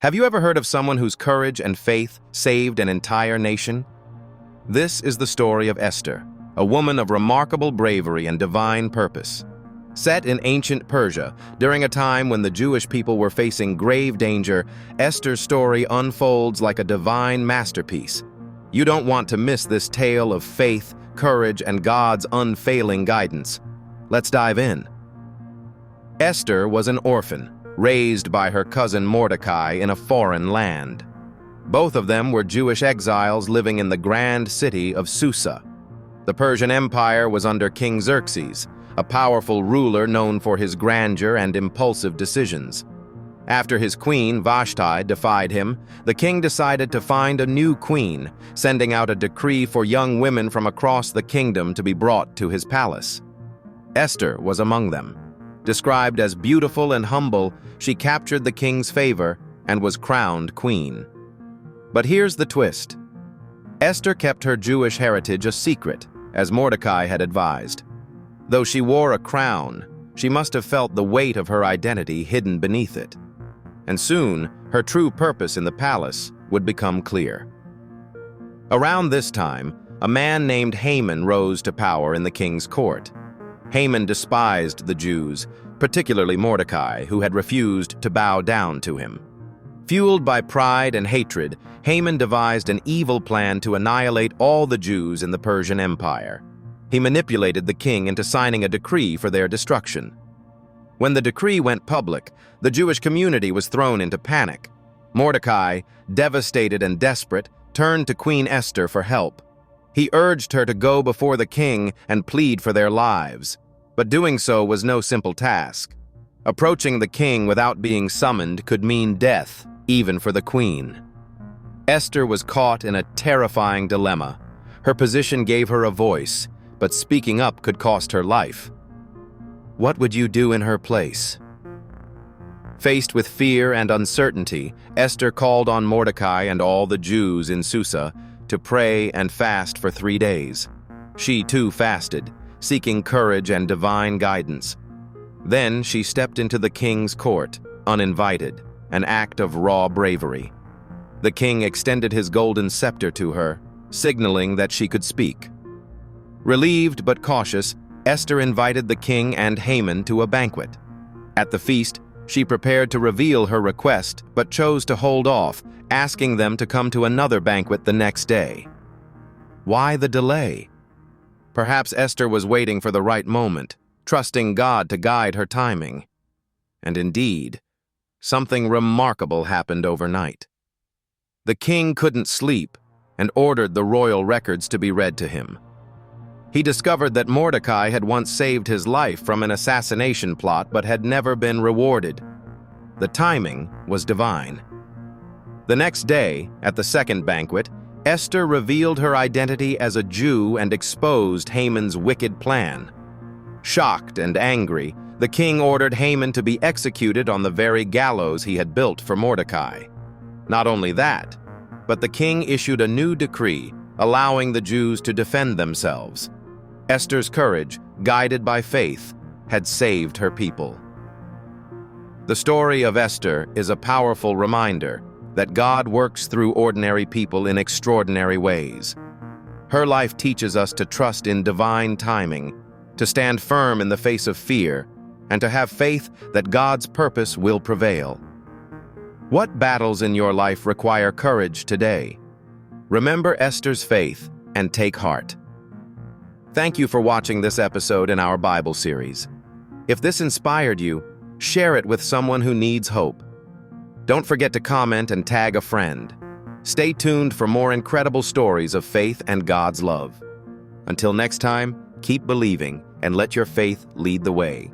Have you ever heard of someone whose courage and faith saved an entire nation? This is the story of Esther, a woman of remarkable bravery and divine purpose. Set in ancient Persia, during a time when the Jewish people were facing grave danger, Esther's story unfolds like a divine masterpiece. You don't want to miss this tale of faith, courage, and God's unfailing guidance. Let's dive in. Esther was an orphan, raised by her cousin Mordecai in a foreign land. Both of them were Jewish exiles living in the grand city of Susa. The Persian Empire was under King Xerxes, a powerful ruler known for his grandeur and impulsive decisions. After his queen, Vashti, defied him, the king decided to find a new queen, sending out a decree for young women from across the kingdom to be brought to his palace. Esther was among them. Described as beautiful and humble, she captured the king's favor and was crowned queen. But here's the twist. Esther kept her Jewish heritage a secret, as Mordecai had advised. Though she wore a crown, she must have felt the weight of her identity hidden beneath it. And soon, her true purpose in the palace would become clear. Around this time, a man named Haman rose to power in the king's court. Haman despised the Jews, particularly Mordecai, who had refused to bow down to him. Fueled by pride and hatred, Haman devised an evil plan to annihilate all the Jews in the Persian Empire. He manipulated the king into signing a decree for their destruction. When the decree went public, the Jewish community was thrown into panic. Mordecai, devastated and desperate, turned to Queen Esther for help. He urged her to go before the king and plead for their lives. But doing so was no simple task. Approaching the king without being summoned could mean death, even for the queen. Esther was caught in a terrifying dilemma. Her position gave her a voice, but speaking up could cost her life. What would you do in her place? Faced with fear and uncertainty, Esther called on Mordecai and all the Jews in Susa to pray and fast for 3 days. She too fasted, seeking courage and divine guidance. Then she stepped into the king's court, uninvited, an act of raw bravery. The king extended his golden scepter to her, signaling that she could speak. Relieved but cautious, Esther invited the king and Haman to a banquet. At the feast, she prepared to reveal her request but chose to hold off, asking them to come to another banquet the next day. Why the delay? Perhaps Esther was waiting for the right moment, trusting God to guide her timing. And indeed, something remarkable happened overnight. The king couldn't sleep and ordered the royal records to be read to him. He discovered that Mordecai had once saved his life from an assassination plot but had never been rewarded. The timing was divine. The next day, at the second banquet, Esther revealed her identity as a Jew and exposed Haman's wicked plan. Shocked and angry, the king ordered Haman to be executed on the very gallows he had built for Mordecai. Not only that, but the king issued a new decree allowing the Jews to defend themselves. Esther's courage, guided by faith, had saved her people. The story of Esther is a powerful reminder that God works through ordinary people in extraordinary ways. Her life teaches us to trust in divine timing, to stand firm in the face of fear, and to have faith that God's purpose will prevail. What battles in your life require courage today? Remember Esther's faith and take heart. Thank you for watching this episode in our Bible series. If this inspired you, share it with someone who needs hope. Don't forget to comment and tag a friend. Stay tuned for more incredible stories of faith and God's love. Until next time, keep believing and let your faith lead the way.